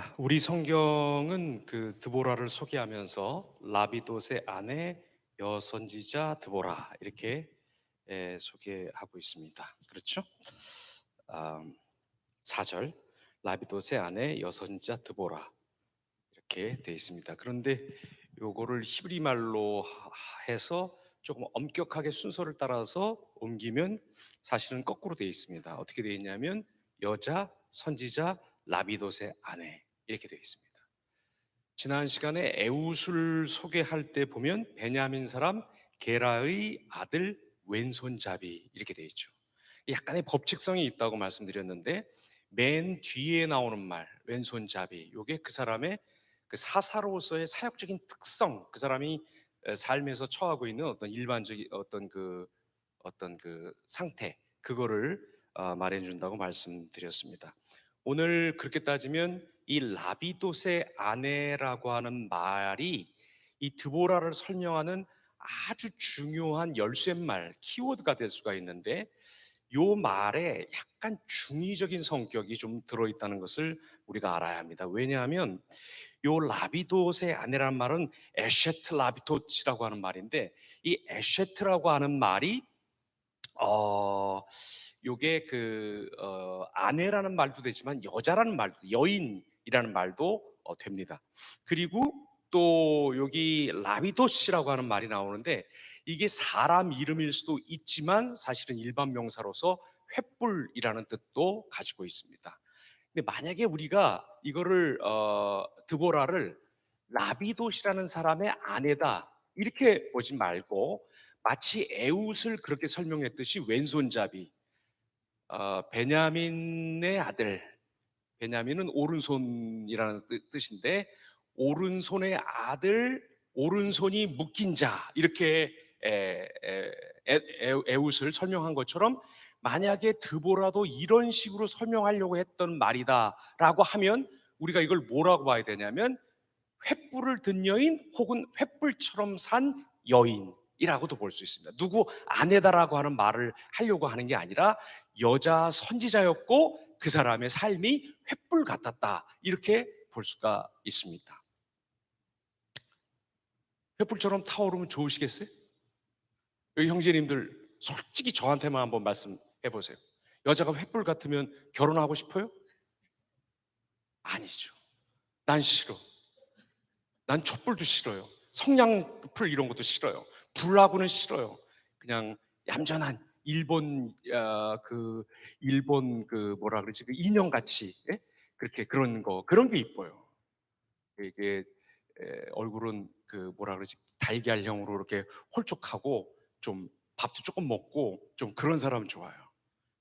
자, 우리 성경은 그 드보라를 소개하면서 라비돛의 아내 여선지자 드보라 이렇게 소개하고 있습니다. 그렇죠? 아, 4절 라비돛의 아내 여선지자 드보라 이렇게 되어 있습니다. 그런데 요거를 히브리 말로 해서 조금 엄격하게 순서를 따라서 옮기면 사실은 거꾸로 되어 있습니다. 어떻게 되어 있냐면 여자 선지자 라비돛의 아내 이렇게 되어 있습니다. 지난 시간에 에웃을 소개할 때 보면 베냐민 사람 게라의 아들 왼손잡이 이렇게 되어 있죠. 약간의 법칙성이 있다고 말씀드렸는데 맨 뒤에 나오는 말 왼손잡이 요게 그 사람의 그 사사로서의 사역적인 특성, 그 사람이 삶에서 처하고 있는 어떤 일반적인 어떤 그 상태, 그거를 말해 준다고 말씀드렸습니다. 오늘 그렇게 따지면 이 라비돛의 아내라고 하는 말이 이 드보라를 설명하는 아주 중요한 열쇠말, 키워드가 될 수가 있는데 요 말에 약간 중의적인 성격이 좀 들어있다는 것을 우리가 알아야 합니다. 왜냐하면 요 라비돛의 아내라는 말은 에셰트 라비돛이라고 하는 말인데 이 에셰트라고 하는 말이 요게 아내라는 말도 되지만 여자라는 말도 여인이라는 말도 됩니다. 그리고 또 여기 라비도시라고 하는 말이 나오는데 이게 사람 이름일 수도 있지만 사실은 일반 명사로서 횃불이라는 뜻도 가지고 있습니다. 근데 만약에 우리가 이거를 드보라를 라비도시라는 사람의 아내다 이렇게 보지 말고 마치 에웃을 그렇게 설명했듯이 왼손잡이, 베냐민의 아들, 베냐민은 오른손이라는 뜻인데 오른손의 아들, 오른손이 묶인 자 이렇게 에웃을 설명한 것처럼 만약에 드보라도 이런 식으로 설명하려고 했던 말이다라고 하면 우리가 이걸 뭐라고 봐야 되냐면 횃불을 든 여인 혹은 횃불처럼 산 여인이라고도 볼 수 있습니다. 누구 아내다라고 하는 말을 하려고 하는 게 아니라 여자 선지자였고 그 사람의 삶이 횃불 같았다 이렇게 볼 수가 있습니다. 횃불처럼 타오르면 좋으시겠어요? 여기 형제님들 솔직히 저한테만 한번 말씀해 보세요. 여자가 횃불 같으면 결혼하고 싶어요? 아니죠. 난 싫어. 난 촛불도 싫어요. 성냥불 이런 것도 싫어요. 불하고는 싫어요. 그냥 얌전한 일본 뭐라 그러지 그 인형 같이 예? 그렇게 그런 게 이뻐요. 이게 얼굴은 그 뭐라 그러지 달걀형으로 이렇게 홀쭉하고 좀 밥도 조금 먹고 좀 그런 사람 좋아요.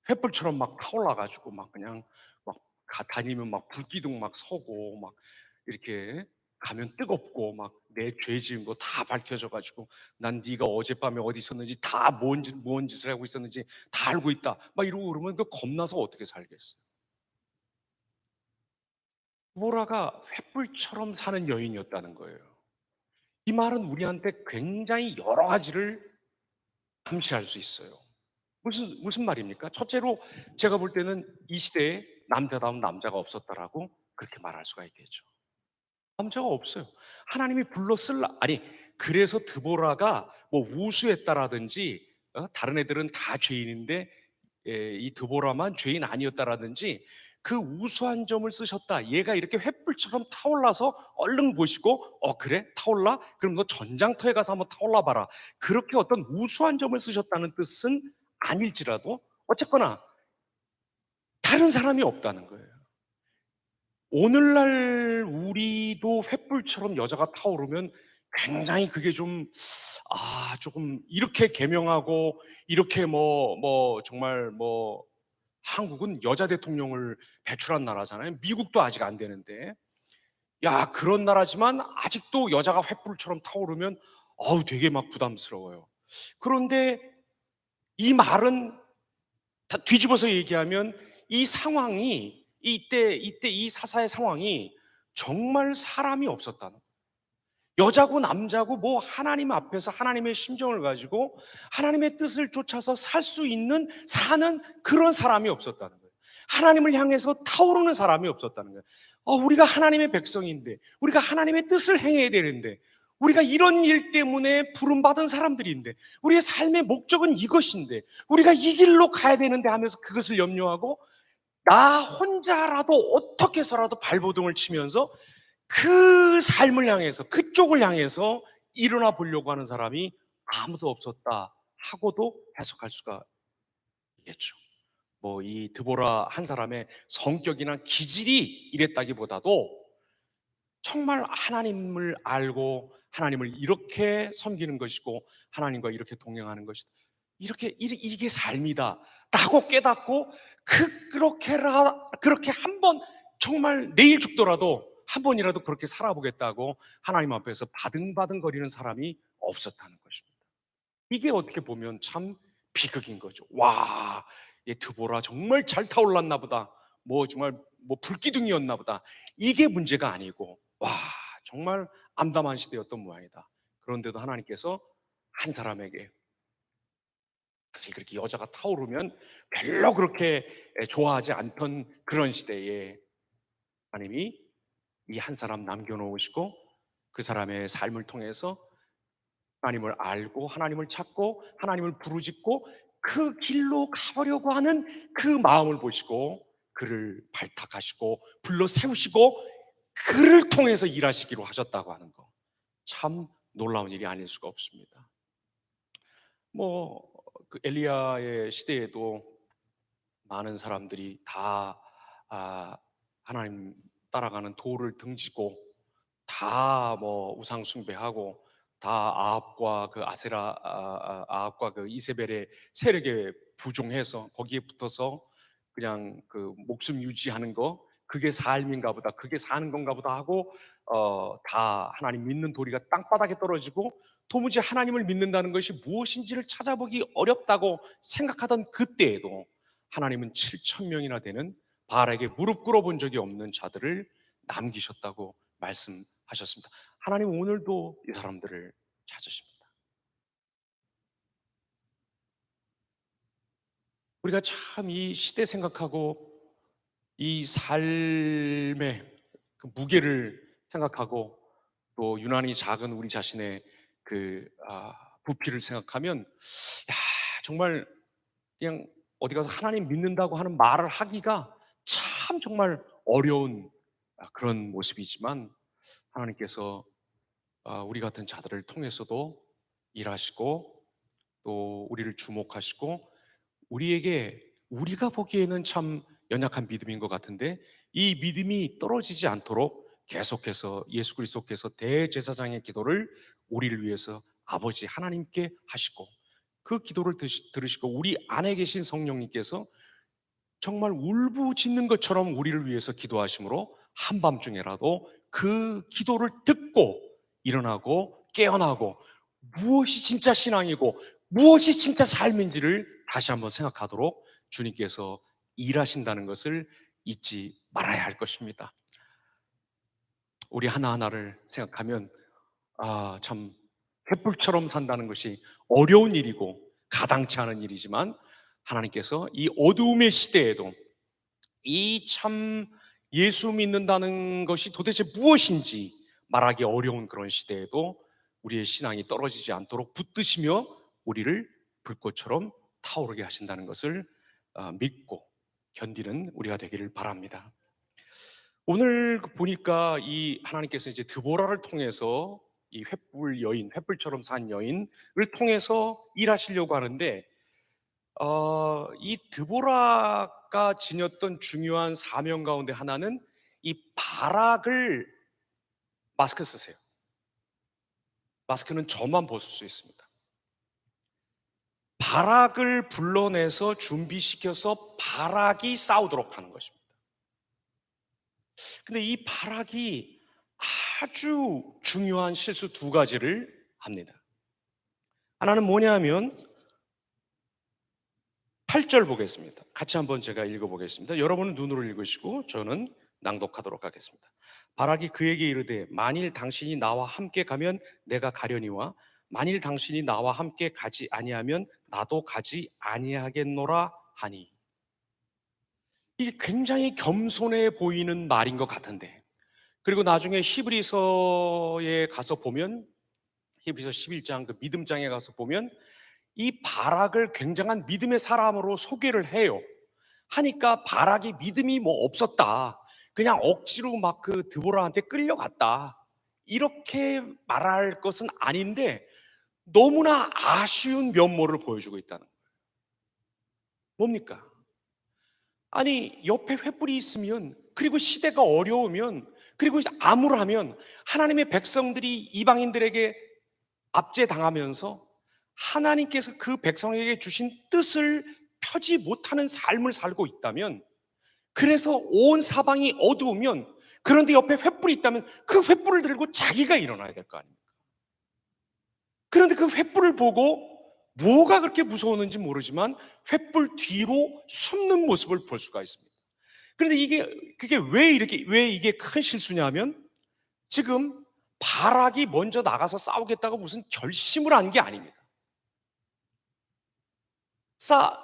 횃불처럼 막 타올라 가지고 막 그냥 막 다니면 막 불기둥 막 서고 막 이렇게 가면 뜨겁고 막 내 죄 지은 거 다 밝혀져 가지고 난 네가 어젯밤에 어디 있었는지 다 뭔 짓을 하고 있었는지 다 알고 있다. 막 이러고 그러면 그 겁나서 어떻게 살겠어요. 보라가 횃불처럼 사는 여인이었다는 거예요. 이 말은 우리한테 굉장히 여러 가지를 암시할 수 있어요. 무슨 말입니까? 첫째로 제가 볼 때는 이 시대에 남자다운 남자가 없었다라고 그렇게 말할 수가 있겠죠. 남자가 없어요. 하나님이 불러 쓸라 아니 그래서 드보라가 뭐 우수했다라든지 다른 애들은 다 죄인인데 이 드보라만 죄인 아니었다라든지 그 우수한 점을 쓰셨다. 얘가 이렇게 횃불처럼 타올라서 얼른 보시고 그래 타올라? 그럼 너 전장터에 가서 한번 타올라 봐라. 그렇게 어떤 우수한 점을 쓰셨다는 뜻은 아닐지라도 어쨌거나 다른 사람이 없다는 거예요. 오늘날 우리도 횃불처럼 여자가 타오르면 굉장히 그게 조금 이렇게 개명하고 이렇게 정말 한국은 여자 대통령을 배출한 나라잖아요. 미국도 아직 안 되는데. 야, 그런 나라지만 아직도 여자가 횃불처럼 타오르면 되게 막 부담스러워요. 그런데 이 말은 다 뒤집어서 얘기하면 이 상황이 이때 이 사사의 상황이 정말 사람이 없었다는 거예요. 여자고 남자고 뭐 하나님 앞에서 하나님의 심정을 가지고 하나님의 뜻을 쫓아서 살 수 있는 사는 그런 사람이 없었다는 거예요. 하나님을 향해서 타오르는 사람이 없었다는 거예요. 우리가 하나님의 백성인데, 우리가 하나님의 뜻을 행해야 되는데, 우리가 이런 일 때문에 부름받은 사람들인데, 우리의 삶의 목적은 이것인데, 우리가 이 길로 가야 되는데 하면서 그것을 염려하고 나 혼자라도 어떻게 해서라도 발버둥을 치면서 그 삶을 향해서, 그쪽을 향해서 일어나 보려고 하는 사람이 아무도 없었다 하고도 해석할 수가 있겠죠. 뭐 이 드보라 한 사람의 성격이나 기질이 이랬다기보다도 정말 하나님을 알고 하나님을 이렇게 섬기는 것이고 하나님과 이렇게 동행하는 것이다, 이게 삶이다라고 깨닫고 그렇게 한번, 정말 내일 죽더라도 한 번이라도 그렇게 살아보겠다고 하나님 앞에서 바등바등거리는 사람이 없었다는 것입니다. 이게 어떻게 보면 참 비극인 거죠. 와, 얘 드보라 정말 잘 타올랐나 보다. 뭐 정말 뭐 불기둥이었나 보다. 이게 문제가 아니고, 와, 정말 암담한 시대였던 모양이다. 그런데도 하나님께서 한 사람에게, 사실 그렇게 여자가 타오르면 별로 그렇게 좋아하지 않던 그런 시대에 하나님이 이 한 사람 남겨놓으시고 그 사람의 삶을 통해서 하나님을 알고 하나님을 찾고 하나님을 부르짖고 그 길로 가보려고 하는 그 마음을 보시고 그를 발탁하시고 불러 세우시고 그를 통해서 일하시기로 하셨다고 하는 거, 참 놀라운 일이 아닐 수가 없습니다. 뭐 그 엘리야의 시대에도 많은 사람들이 다 하나님 따라가는 도를 등지고 다 뭐 우상 숭배하고 다 아합과 그 아합과 그 이세벨의 세력에 부종해서 거기에 붙어서 그냥 그 목숨 유지하는 거, 그게 삶인가 보다, 그게 사는 건가 보다 하고 다 하나님 믿는 도리가 땅바닥에 떨어지고 도무지 하나님을 믿는다는 것이 무엇인지를 찾아보기 어렵다고 생각하던 그때에도 하나님은 7천 명이나 되는 바알에게 무릎 꿇어본 적이 없는 자들을 남기셨다고 말씀하셨습니다. 하나님 오늘도 이 사람들을 찾으십니다. 우리가 참 이 시대 생각하고 이 삶의 그 무게를 생각하고 또 유난히 작은 우리 자신의 그 부피를 생각하면, 야, 정말 그냥 어디 가서 하나님 믿는다고 하는 말을 하기가 참 정말 어려운 그런 모습이지만, 하나님께서 우리 같은 자들을 통해서도 일하시고 또 우리를 주목하시고 우리에게, 우리가 보기에는 참 연약한 믿음인 것 같은데 이 믿음이 떨어지지 않도록 계속해서 예수 그리스도께서 대제사장의 기도를 우리를 위해서 아버지 하나님께 하시고 그 기도를 들으시고 우리 안에 계신 성령님께서 정말 울부짖는 것처럼 우리를 위해서 기도하심으로 한밤중에라도 그 기도를 듣고 일어나고 깨어나고 무엇이 진짜 신앙이고 무엇이 진짜 삶인지를 다시 한번 생각하도록 주님께서 일하신다는 것을 잊지 말아야 할 것입니다. 우리 하나하나를 생각하면 참 횃불처럼 산다는 것이 어려운 일이고 가당치 않은 일이지만, 하나님께서 이 어두움의 시대에도 이 참 예수 믿는다는 것이 도대체 무엇인지 말하기 어려운 그런 시대에도 우리의 신앙이 떨어지지 않도록 붙드시며 우리를 불꽃처럼 타오르게 하신다는 것을 믿고 견디는 우리가 되기를 바랍니다. 오늘 보니까 이 하나님께서 이제 드보라를 통해서 이 횃불처럼 산 여인을 통해서 일하시려고 하는데, 이 드보라가 지녔던 중요한 사명 가운데 하나는 이 바락을, 마스크 쓰세요. 마스크는 저만 벗을 수 있습니다. 바락을 불러내서 준비시켜서 바락이 싸우도록 하는 것입니다. 근데 이 바락이 아주 중요한 실수 두 가지를 합니다. 하나는 뭐냐면 8절 보겠습니다. 같이 한번 제가 읽어보겠습니다. 여러분은 눈으로 읽으시고 저는 낭독하도록 하겠습니다. 바락이 그에게 이르되 만일 당신이 나와 함께 가면 내가 가려니와 만일 당신이 나와 함께 가지 아니하면 나도 가지 아니하겠노라 하니. 이게 굉장히 겸손해 보이는 말인 것 같은데, 그리고 나중에 히브리서에 가서 보면, 히브리서 11장 그 믿음장에 가서 보면 이 바락을 굉장한 믿음의 사람으로 소개를 해요. 하니까 바락이 믿음이 뭐 없었다, 그냥 억지로 막 그 드보라한테 끌려갔다, 이렇게 말할 것은 아닌데 너무나 아쉬운 면모를 보여주고 있다는 거예요. 뭡니까? 아니, 옆에 횃불이 있으면, 그리고 시대가 어려우면, 그리고 암울하면 하나님의 백성들이 이방인들에게 압제당하면서 하나님께서 그 백성에게 주신 뜻을 펴지 못하는 삶을 살고 있다면, 그래서 온 사방이 어두우면, 그런데 옆에 횃불이 있다면 그 횃불을 들고 자기가 일어나야 될 거 아닙니까? 그런데 그 횃불을 보고 뭐가 그렇게 무서웠는지 모르지만 횃불 뒤로 숨는 모습을 볼 수가 있습니다. 그런데 그게 왜 이게 큰 실수냐면, 지금 바락이 먼저 나가서 싸우겠다고 무슨 결심을 한 게 아닙니다. 싸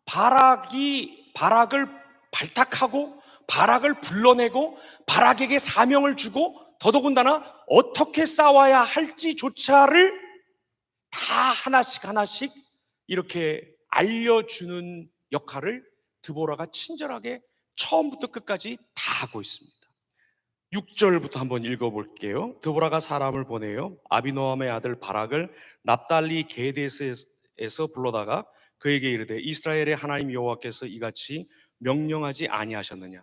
바락을 발탁하고 바락을 불러내고 바락에게 사명을 주고, 더더군다나 어떻게 싸워야 할지조차를 다 하나씩 하나씩 이렇게 알려주는 역할을 드보라가 친절하게 처음부터 끝까지 다 하고 있습니다. 6절부터 한번 읽어볼게요. 드보라가 사람을 보내요. 아비노함의 아들 바락을 납달리 게데스에서 불러다가 그에게 이르되, 이스라엘의 하나님 여호와께서 이같이 명령하지 아니하셨느냐?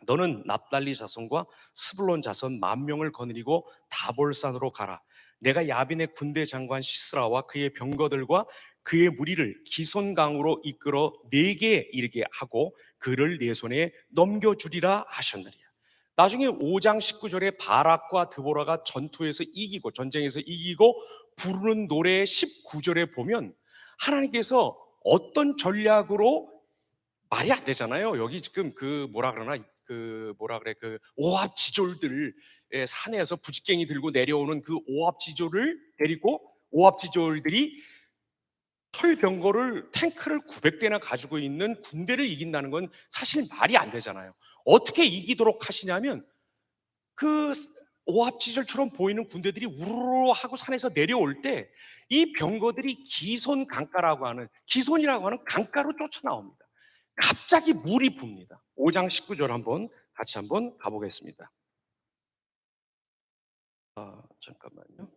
너는 납달리 자손과 스불론 자손 10,000명을 거느리고 다볼산으로 가라. 내가 야빈의 군대 장관 시스라와 그의 병거들과 그의 무리를 기손강으로 이끌어 네게 이르게 하고 그를 네 손에 넘겨주리라 하셨느니라. 나중에 5장 19절에 바락과 드보라가 전쟁에서 이기고 부르는 노래 19절에 보면, 하나님께서 어떤 전략으로, 말이 안 되잖아요. 여기 지금 그 뭐라 그러나, 그 뭐라 그래, 그 오합지졸들, 산에서 부직갱이 들고 내려오는 그 오합지졸을 데리고, 오합지졸들이 철병거를 탱크를 900대나 가지고 있는 군대를 이긴다는 건 사실 말이 안 되잖아요. 어떻게 이기도록 하시냐면, 그 오합지졸처럼 보이는 군대들이 우르르 하고 산에서 내려올 때 이 병거들이 기손이라고 하는 강가로 쫓아나옵니다. 갑자기 물이 붑니다. 5장 19절 한번 같이 한번 가보겠습니다. 잠깐만요.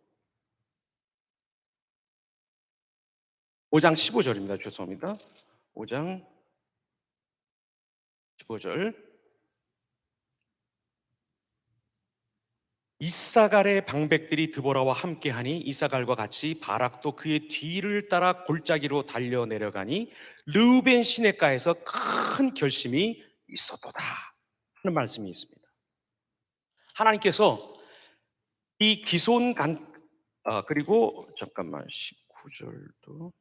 5장 15절입니다. 죄송합니다. 5장 15절. 이사갈의 방백들이 드보라와 함께하니 이사갈과 같이 바락도 그의 뒤를 따라 골짜기로 달려 내려가니 르우벤 시냇가에서 큰 결심이 있었도다 하는 말씀이 있습니다. 하나님께서 이 그리고 잠깐만, 19절도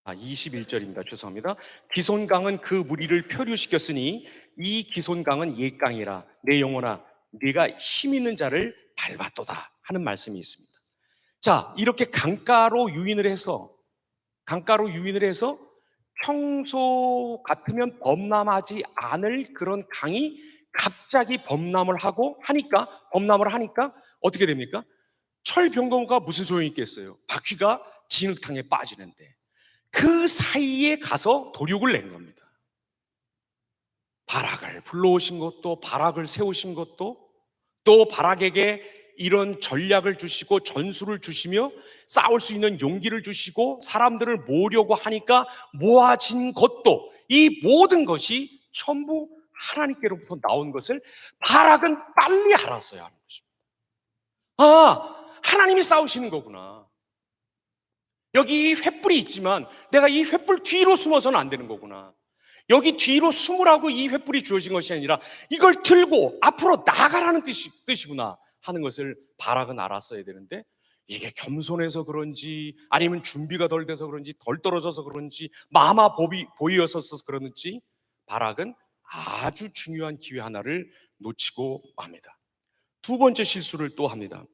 21절입니다. 죄송합니다. 기손강은 그 무리를 표류시켰으니 이 기손강은 옛강이라 내 영혼아 네가 힘 있는 자를 밟았도다 하는 말씀이 있습니다. 자, 이렇게 강가로 유인을 해서 평소 같으면 범람하지 않을 그런 강이 갑자기 범람을 하니까 어떻게 됩니까? 철병거가 무슨 소용이 있겠어요? 바퀴가 진흙탕에 빠지는데 그 사이에 가서 도륙을 낸 겁니다. 바락을 불러오신 것도, 바락을 세우신 것도, 또 바락에게 이런 전략을 주시고 전술을 주시며 싸울 수 있는 용기를 주시고 사람들을 모으려고 하니까 모아진 것도, 이 모든 것이 전부 하나님께로부터 나온 것을 바락은 빨리 알았어야 하는 것입니다. 하나님이 싸우시는 거구나. 여기 횃불이 있지만 내가 이 횃불 뒤로 숨어서는 안 되는 거구나. 여기 뒤로 숨으라고 이 횃불이 주어진 것이 아니라 이걸 들고 앞으로 나가라는 뜻이구나 하는 것을 바락은 알았어야 되는데, 이게 겸손해서 그런지 아니면 준비가 덜 돼서 그런지 덜 떨어져서 그런지 마마 보이어서 그런지 바락은 아주 중요한 기회 하나를 놓치고 맙니다. 두 번째 실수를 또 합니다.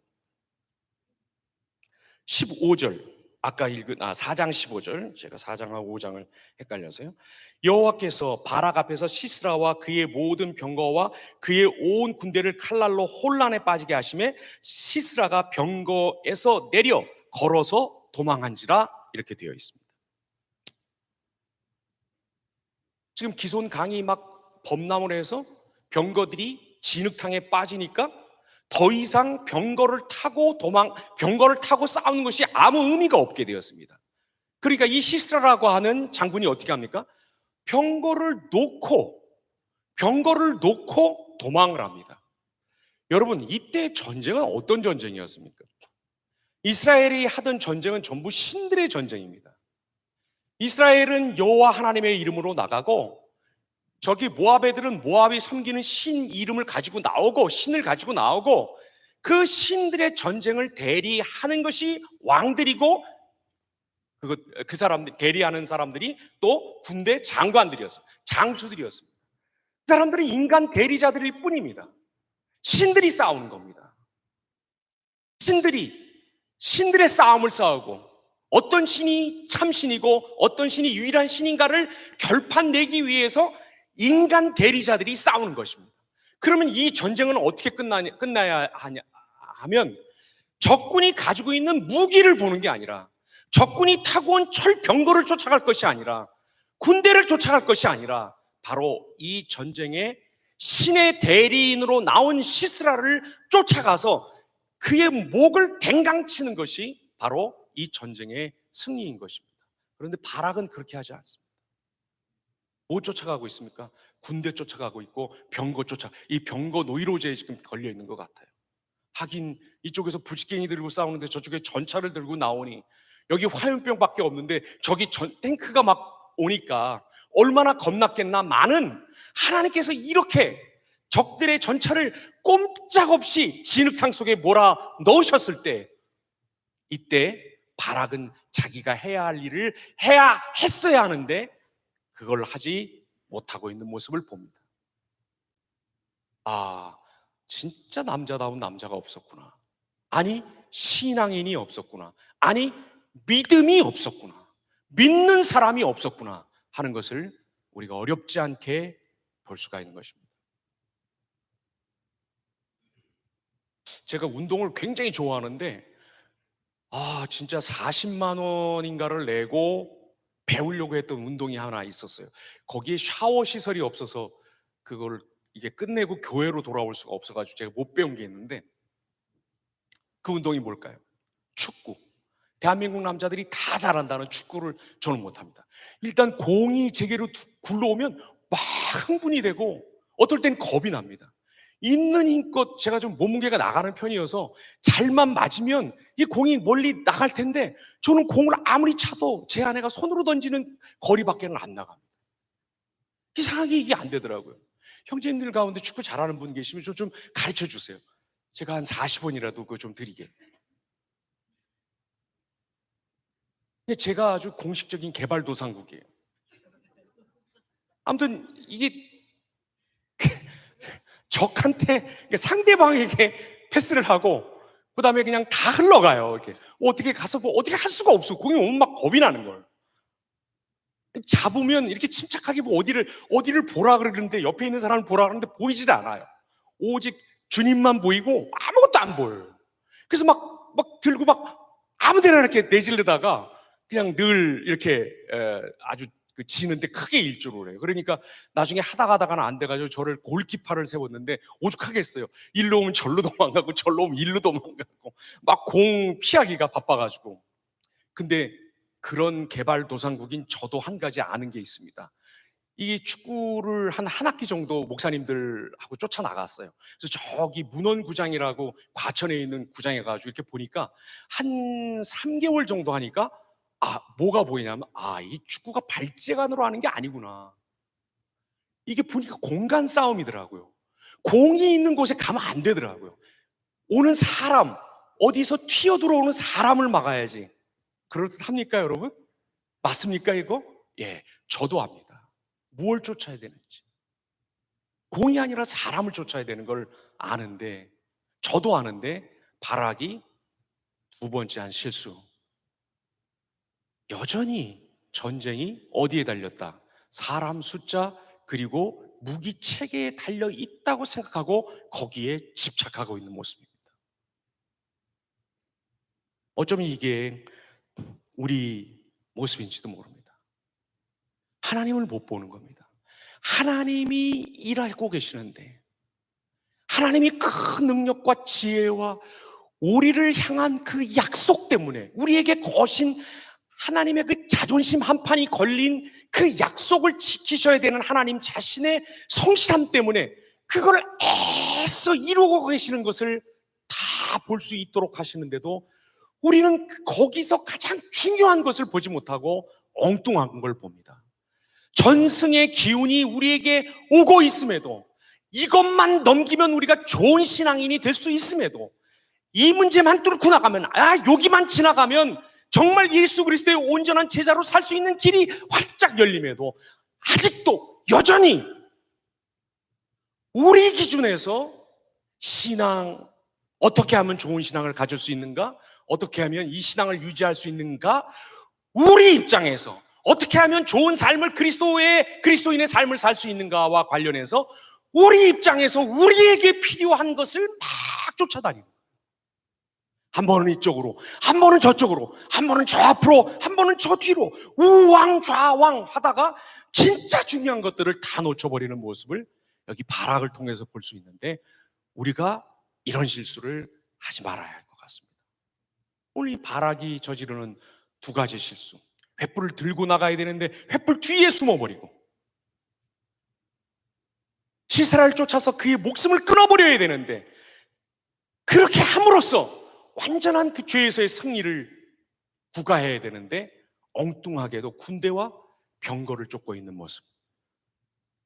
15절. 아까 읽은 4장 15절, 제가 4장하고 5장을 헷갈려서요. 여호와께서 바락 앞에서 시스라와 그의 모든 병거와 그의 온 군대를 칼날로 혼란에 빠지게 하심에 시스라가 병거에서 내려 걸어서 도망한지라, 이렇게 되어 있습니다. 지금 기손 강이 막 범람을 해서 병거들이 진흙탕에 빠지니까 더 이상 병거를 타고 싸우는 것이 아무 의미가 없게 되었습니다. 그러니까 이 시스라라고 하는 장군이 어떻게 합니까? 병거를 놓고 도망을 합니다. 여러분, 이때 전쟁은 어떤 전쟁이었습니까? 이스라엘이 하던 전쟁은 전부 신들의 전쟁입니다. 이스라엘은 여호와 하나님의 이름으로 나가고, 저기 모압 애들은 모압이 섬기는 신 이름을 가지고 나오고, 신을 가지고 나오고, 그 신들의 전쟁을 대리하는 것이 왕들이고, 그 사람들, 대리하는 사람들이 또 군대 장관들이었습니다. 장수들이었습니다. 그 사람들은 인간 대리자들일 뿐입니다. 신들이 싸우는 겁니다. 신들의 싸움을 싸우고, 어떤 신이 참신이고 어떤 신이 유일한 신인가를 결판내기 위해서 인간 대리자들이 싸우는 것입니다. 그러면 이 전쟁은 어떻게 끝나야 하면, 적군이 가지고 있는 무기를 보는 게 아니라, 적군이 타고 온 철병거를 쫓아갈 것이 아니라, 군대를 쫓아갈 것이 아니라, 바로 이 전쟁에 신의 대리인으로 나온 시스라를 쫓아가서 그의 목을 댕강치는 것이 바로 이 전쟁의 승리인 것입니다. 그런데 바락은 그렇게 하지 않습니다. 뭐 쫓아가고 있습니까? 군대 쫓아가고 있고 이 병거 노이로제에 지금 걸려 있는 것 같아요. 하긴 이쪽에서 부직갱이 들고 싸우는데 저쪽에 전차를 들고 나오니, 여기 화염병밖에 없는데 저기 탱크가 막 오니까 얼마나 겁났겠나. 많은 하나님께서 이렇게 적들의 전차를 꼼짝없이 진흙탕 속에 몰아 넣으셨을 때, 이때 바락은 자기가 해야 할 일을 했어야 하는데 그걸 하지 못하고 있는 모습을 봅니다. 진짜 남자다운 남자가 없었구나. 아니, 신앙인이 없었구나. 아니, 믿음이 없었구나. 믿는 사람이 없었구나 하는 것을 우리가 어렵지 않게 볼 수가 있는 것입니다. 제가 운동을 굉장히 좋아하는데, 진짜 40만 원인가를 내고 배우려고 했던 운동이 하나 있었어요. 거기에 샤워 시설이 없어서 그걸 이게 끝내고 교회로 돌아올 수가 없어가지고 제가 못 배운 게 있는데, 그 운동이 뭘까요? 축구. 대한민국 남자들이 다 잘한다는 축구를 저는 못합니다. 일단 공이 제게로 굴러오면 막 흥분이 되고, 어떨 땐 겁이 납니다. 있는 힘껏 제가 좀 몸무게가 나가는 편이어서 잘만 맞으면 이 공이 멀리 나갈 텐데, 저는 공을 아무리 차도 제 아내가 손으로 던지는 거리밖에는 안 나갑니다. 이상하게 이게 안 되더라고요. 형제님들 가운데 축구 잘하는 분 계시면 좀 가르쳐 주세요. 제가 한 40원이라도 그거 좀 드리게. 제가 아주 공식적인 개발도상국이에요. 아무튼 이게 적한테, 상대방에게 패스를 하고 그 다음에 그냥 다 흘러가요. 이렇게 어떻게 가서 뭐 어떻게 할 수가 없어. 공이 오면 막 겁이 나는 걸. 잡으면 이렇게 침착하게 뭐 어디를 보라 그러는데, 옆에 있는 사람을 보라 그러는데 보이지도 않아요. 오직 주님만 보이고 아무것도 안 보여요. 그래서 막 들고 막 아무데나 이렇게 내질르다가 그냥 늘 이렇게 아주 지는데 크게 일조를 해요. 그러니까 나중에 하다가는 안 돼가지고 저를 골키퍼를 세웠는데 오죽하겠어요. 일로 오면 절로 도망가고 절로 오면 일로 도망가고 막 공 피하기가 바빠가지고. 근데 그런 개발도상국인 저도 한 가지 아는 게 있습니다. 이 축구를 한 학기 정도 목사님들하고 쫓아나갔어요. 그래서 저기 문원구장이라고 과천에 있는 구장에 가지고 이렇게 보니까 한 3개월 정도 하니까 뭐가 보이냐면, 이 축구가 발재간으로 하는 게 아니구나. 이게 보니까 공간 싸움이더라고요. 공이 있는 곳에 가면 안 되더라고요. 오는 사람, 어디서 튀어 들어오는 사람을 막아야지. 그렇답니까, 여러분? 맞습니까, 이거? 예, 저도 압니다. 뭘 쫓아야 되는지. 공이 아니라 사람을 쫓아야 되는 걸 아는데, 저도 아는데 바락이 두 번째 한 실수. 여전히 전쟁이 어디에 달렸다? 사람 숫자 그리고 무기 체계에 달려 있다고 생각하고 거기에 집착하고 있는 모습입니다. 어쩌면 이게 우리 모습인지도 모릅니다. 하나님을 못 보는 겁니다. 하나님이 일하고 계시는데, 하나님이 큰 능력과 지혜와 우리를 향한 그 약속 때문에, 우리에게 거신 하나님의 그 자존심 한 판이 걸린 그 약속을 지키셔야 되는 하나님 자신의 성실함 때문에 그걸 애써 이루고 계시는 것을 다 볼 수 있도록 하시는데도 우리는 거기서 가장 중요한 것을 보지 못하고 엉뚱한 걸 봅니다. 전승의 기운이 우리에게 오고 있음에도, 이것만 넘기면 우리가 좋은 신앙인이 될 수 있음에도, 이 문제만 뚫고 나가면, 여기만 지나가면 정말 예수 그리스도의 온전한 제자로 살 수 있는 길이 활짝 열림에도 아직도 여전히 우리 기준에서 신앙, 어떻게 하면 좋은 신앙을 가질 수 있는가? 어떻게 하면 이 신앙을 유지할 수 있는가? 우리 입장에서 어떻게 하면 좋은 삶을, 그리스도인의 삶을 살 수 있는가와 관련해서 우리 입장에서 우리에게 필요한 것을 막 쫓아다니는 거예요. 한 번은 이쪽으로, 한 번은 저쪽으로, 한 번은 저 앞으로, 한 번은 저 뒤로 우왕좌왕 하다가 진짜 중요한 것들을 다 놓쳐버리는 모습을 여기 바락을 통해서 볼 수 있는데, 우리가 이런 실수를 하지 말아야 할 것 같습니다. 오늘 이 바락이 저지르는 두 가지 실수, 횃불을 들고 나가야 되는데 횃불 뒤에 숨어버리고, 시세라를 쫓아서 그의 목숨을 끊어버려야 되는데 그렇게 함으로써 완전한 그 죄에서의 승리를 구가해야 되는데 엉뚱하게도 군대와 병거를 쫓고 있는 모습,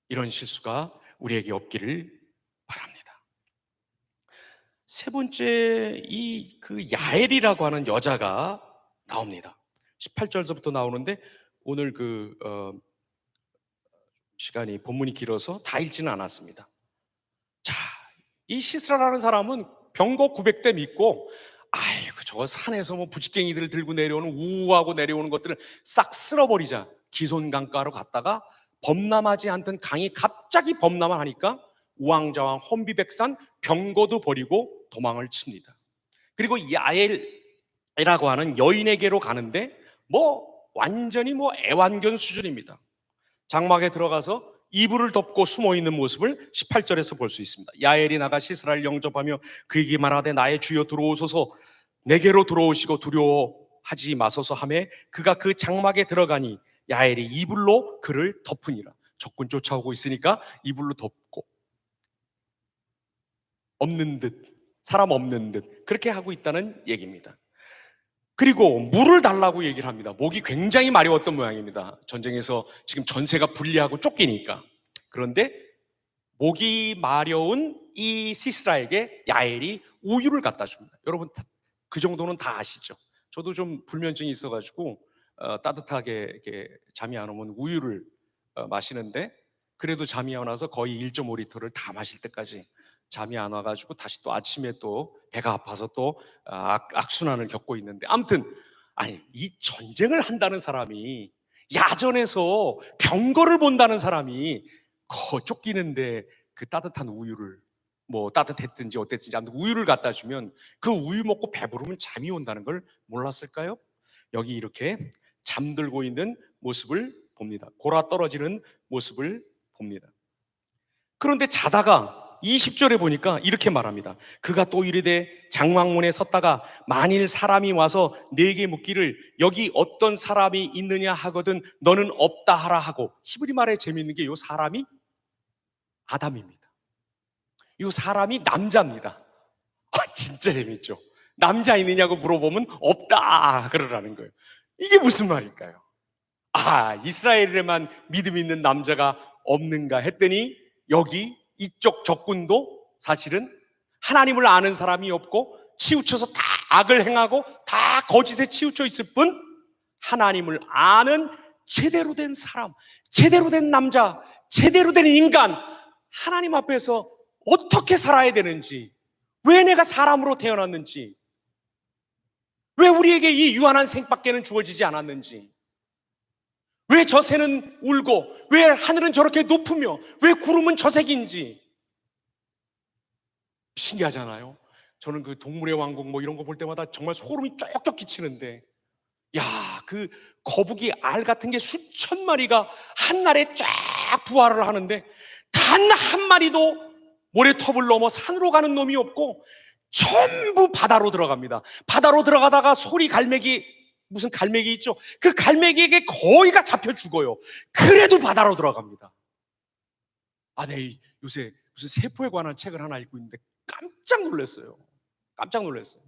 이런 실수가 우리에게 없기를 바랍니다. 세 번째, 그 야엘이라고 하는 여자가 나옵니다. 18절서부터 나오는데 오늘 시간이 본문이 길어서 다 읽지는 않았습니다. 자, 이 시스라라는 사람은 병거 900대 믿고, 아이고 저거 산에서 뭐 부직갱이들을 들고 내려오는, 우우하고 내려오는 것들을 싹 쓸어버리자 기손강가로 갔다가 범람하지 않던 강이 갑자기 범람을 하니까 우왕좌왕 혼비백산 병거도 버리고 도망을 칩니다. 그리고 야엘이라고 하는 여인에게로 가는데 완전히 애완견 수준입니다. 장막에 들어가서 이불을 덮고 숨어있는 모습을 18절에서 볼 수 있습니다. 야엘이 나가 시스라를 영접하며 그에게 말하되 나의 주여 들어오소서, 내게로 들어오시고 두려워하지 마소서 하매 그가 그 장막에 들어가니 야엘이 이불로 그를 덮으니라. 적군 쫓아오고 있으니까 이불로 덮고, 없는 듯, 사람 없는 듯 그렇게 하고 있다는 얘기입니다. 그리고 물을 달라고 얘기를 합니다. 목이 굉장히 마려웠던 모양입니다. 전쟁에서 지금 전세가 불리하고 쫓기니까. 그런데 목이 마려운 이 시스라에게 야엘이 우유를 갖다 줍니다. 여러분 그 정도는 다 아시죠? 저도 좀 불면증이 있어가지고 따뜻하게 이렇게 잠이 안 오면 우유를 마시는데, 그래도 잠이 안 와서 거의 1.5리터를 다 마실 때까지 잠이 안 와가지고 다시 또 아침에 또 배가 아파서 또 악순환을 겪고 있는데, 아무튼 이 전쟁을 한다는 사람이, 야전에서 병거를 본다는 사람이 쫓기는데 그 따뜻한 우유를, 따뜻했든지 어땠든지 아무튼 우유를 갖다 주면 그 우유 먹고 배부르면 잠이 온다는 걸 몰랐을까요? 여기 이렇게 잠들고 있는 모습을 봅니다. 골아 떨어지는 모습을 봅니다. 그런데 자다가 20절에 보니까 이렇게 말합니다. 그가 또 이르되 장막문에 섰다가 만일 사람이 와서 내게 묻기를 여기 어떤 사람이 있느냐 하거든 너는 없다 하라 하고. 히브리 말에 재미있는 게 이 사람이 아담입니다. 이 사람이 남자입니다. 진짜 재밌죠? 남자 있느냐고 물어보면 없다 그러라는 거예요. 이게 무슨 말일까요? 이스라엘에만 믿음 있는 남자가 없는가 했더니 여기 이쪽 적군도 사실은 하나님을 아는 사람이 없고 치우쳐서 다 악을 행하고 다 거짓에 치우쳐 있을 뿐, 하나님을 아는 제대로 된 사람, 제대로 된 남자, 제대로 된 인간, 하나님 앞에서 어떻게 살아야 되는지, 왜 내가 사람으로 태어났는지, 왜 우리에게 이 유한한 생밖에는 주어지지 않았는지, 왜 저 새는 울고, 왜 하늘은 저렇게 높으며, 왜 구름은 저 색인지 신기하잖아요. 저는 그 동물의 왕국 뭐 이런 거 볼 때마다 정말 소름이 쩍쩍 끼치는데, 야, 그 거북이 알 같은 게 수천 마리가 한날에 쫙 부활을 하는데 단 한 마리도 모래톱을 넘어 산으로 가는 놈이 없고 전부 바다로 들어갑니다. 바다로 들어가다가 소리 갈매기, 무슨 갈매기 있죠? 그 갈매기에게 거의가 잡혀 죽어요. 그래도 바다로 들어갑니다. 아, 네, 요새 무슨 세포에 관한 책을 하나 읽고 있는데 깜짝 놀랐어요. 깜짝 놀랐어요.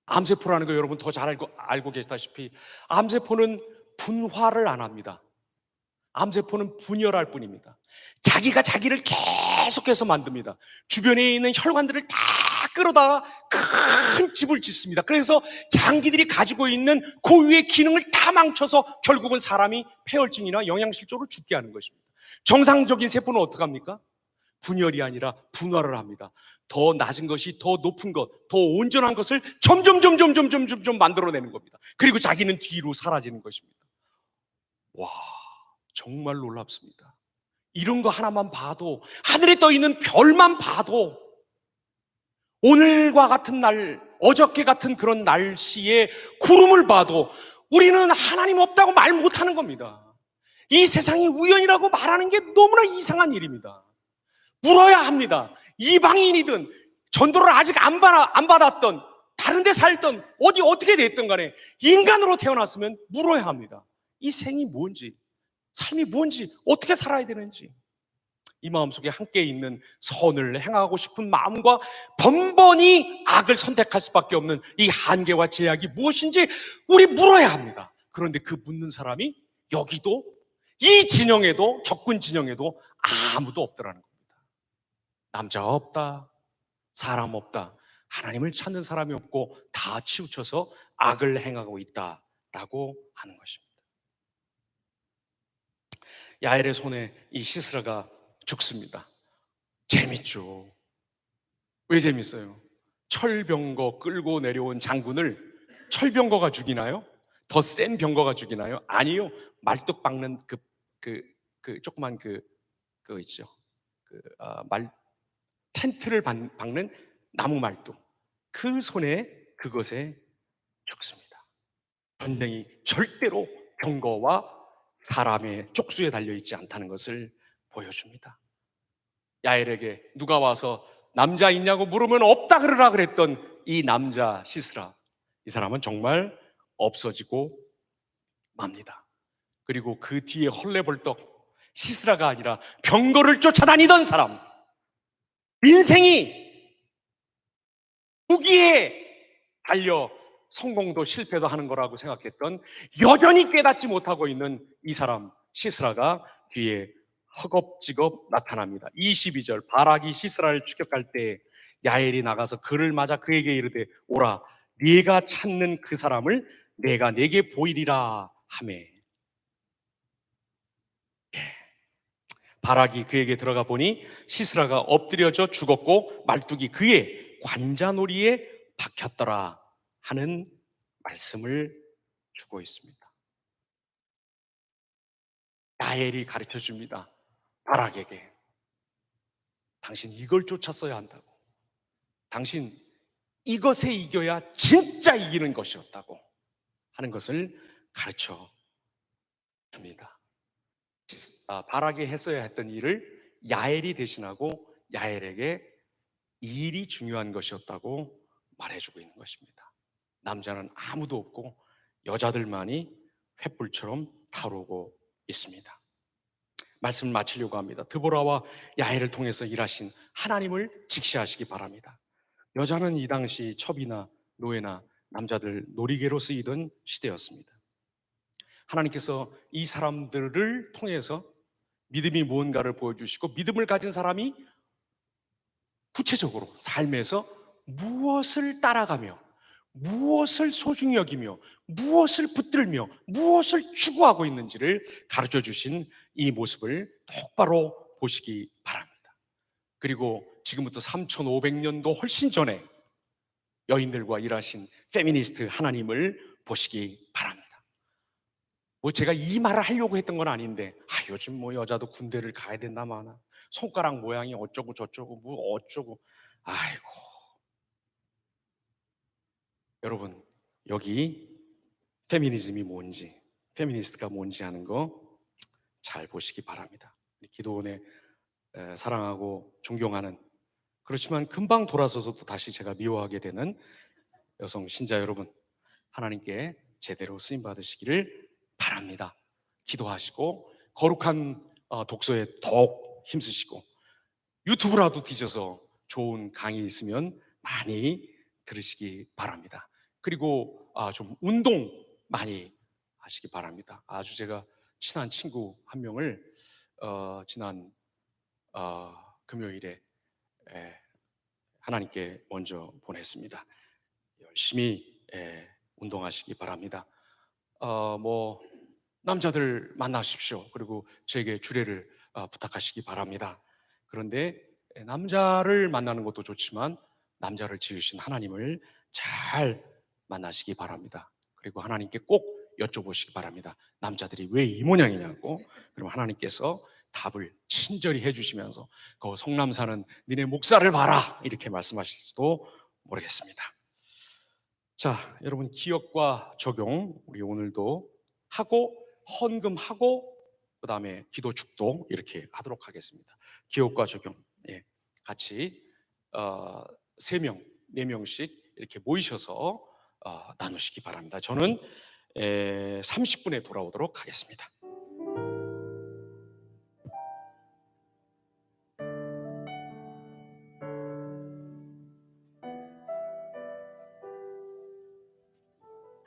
암세포라는 거 여러분 더 잘 알고 계시다시피 암세포는 분화를 안 합니다. 암세포는 분열할 뿐입니다. 자기가 자기를 계속해서 만듭니다. 주변에 있는 혈관들을 다 끌어다가 큰 집을 짓습니다. 그래서 장기들이 가지고 있는 고유의 기능을 다 망쳐서 결국은 사람이 폐혈증이나 영양실조로 죽게 하는 것입니다. 정상적인 세포는 어떻게 합니까? 분열이 아니라 분화를 합니다. 더 낮은 것이 더 높은 것, 더 온전한 것을 점점 만들어내는 겁니다. 그리고 자기는 뒤로 사라지는 것입니다. 와, 정말 놀랍습니다. 이런 거 하나만 봐도, 하늘에 떠 있는 별만 봐도, 오늘과 같은 날, 어저께 같은 그런 날씨에 구름을 봐도 우리는 하나님 없다고 말 못하는 겁니다. 이 세상이 우연이라고 말하는 게 너무나 이상한 일입니다. 물어야 합니다. 이방인이든 전도를 아직 안 받았던, 다른 데 살던, 어떻게 됐든 간에 인간으로 태어났으면 물어야 합니다. 이 생이 뭔지, 삶이 뭔지, 어떻게 살아야 되는지. 이 마음속에 함께 있는 선을 행하고 싶은 마음과 번번이 악을 선택할 수밖에 없는 이 한계와 제약이 무엇인지 우리 물어야 합니다. 그런데 그 묻는 사람이 여기도, 이 진영에도, 적군 진영에도 아무도 없더라는 겁니다. 남자 없다, 사람 없다, 하나님을 찾는 사람이 없고 다 치우쳐서 악을 행하고 있다라고 하는 것입니다. 야엘의 손에 이 시스라가 죽습니다. 재밌죠. 왜 재밌어요? 철병거 끌고 내려온 장군을 철병거가 죽이나요? 더 센 병거가 죽이나요? 아니요. 말뚝 박는 조그만 그거 있죠. 텐트를 박는 나무 말뚝. 그 손에, 그것에 죽습니다. 전쟁이 절대로 병거와 사람의 쪽수에 달려있지 않다는 것을 보여줍니다. 야엘에게 누가 와서 남자 있냐고 물으면 없다 그러라 그랬던 이 남자 시스라, 이 사람은 정말 없어지고 맙니다. 그리고 그 뒤에 헐레벌떡, 시스라가 아니라 병거를 쫓아다니던 사람, 인생이 무기에 달려 성공도 실패도 하는 거라고 생각했던, 여전히 깨닫지 못하고 있는 이 사람 시스라가 뒤에 허겁지겁 나타납니다. 22절, 바락이 시스라를 추격할 때 야엘이 나가서 그를 맞아 그에게 이르되 오라, 네가 찾는 그 사람을 내가 네게 보이리라 하매, 바락이 그에게 들어가 보니 시스라가 엎드려져 죽었고 말뚝이 그의 관자놀이에 박혔더라 하는 말씀을 주고 있습니다. 야엘이 가르쳐 줍니다. 바락에게, 당신 이걸 쫓았어야 한다고. 당신 이것에 이겨야 진짜 이기는 것이었다고 하는 것을 가르쳐 줍니다. 바락이 했어야 했던 일을 야엘이 대신하고 야엘에게 일이 중요한 것이었다고 말해주고 있는 것입니다. 남자는 아무도 없고 여자들만이 횃불처럼 타오르고 있습니다. 말씀을 마치려고 합니다. 드보라와 야엘을 통해서 일하신 하나님을 직시하시기 바랍니다. 여자는 이 당시 첩이나 노예나 남자들 놀이개로 쓰이던 시대였습니다. 하나님께서 이 사람들을 통해서 믿음이 무언가를 보여주시고, 믿음을 가진 사람이 구체적으로 삶에서 무엇을 따라가며, 무엇을 소중히 여기며, 무엇을 붙들며, 무엇을 추구하고 있는지를 가르쳐 주신 이 모습을 똑바로 보시기 바랍니다. 그리고 지금부터 3500년도 훨씬 전에 여인들과 일하신 페미니스트 하나님을 보시기 바랍니다. 뭐 제가 이 말을 하려고 했던 건 아닌데, 요즘 뭐 여자도 군대를 가야 된다 마나, 손가락 모양이 어쩌고 저쩌고 뭐 어쩌고. 아이고, 여러분, 여기 페미니즘이 뭔지, 페미니스트가 뭔지 하는 거 잘 보시기 바랍니다. 기도원에 사랑하고 존경하는, 그렇지만 금방 돌아서서 또 다시 제가 미워하게 되는 여성 신자 여러분, 하나님께 제대로 쓰임 받으시기를 바랍니다. 기도하시고 거룩한 독서에 더욱 힘쓰시고, 유튜브라도 뒤져서 좋은 강의 있으면 많이 들으시기 바랍니다. 그리고 좀 운동 많이 하시기 바랍니다. 아주 제가 친한 친구 한 명을 지난 금요일에 하나님께 먼저 보냈습니다. 열심히 운동하시기 바랍니다. 뭐 남자들 만나십시오. 그리고 저에게 주례를 부탁하시기 바랍니다. 그런데 남자를 만나는 것도 좋지만 남자를 지으신 하나님을 잘 만나시기 바랍니다. 그리고 하나님께 꼭 여쭤보시기 바랍니다. 남자들이 왜 이 모양이냐고. 그럼 하나님께서 답을 친절히 해주시면서 그 성남 사는 니네 목사를 봐라, 이렇게 말씀하실지도 모르겠습니다. 자, 여러분, 기억과 적용 우리 오늘도 하고, 헌금하고, 그 다음에 기도 축도 이렇게 하도록 하겠습니다. 기억과 적용, 같이 3명, 4명씩 이렇게 모이셔서 나누시기 바랍니다. 저는 30분에 돌아오도록 하겠습니다.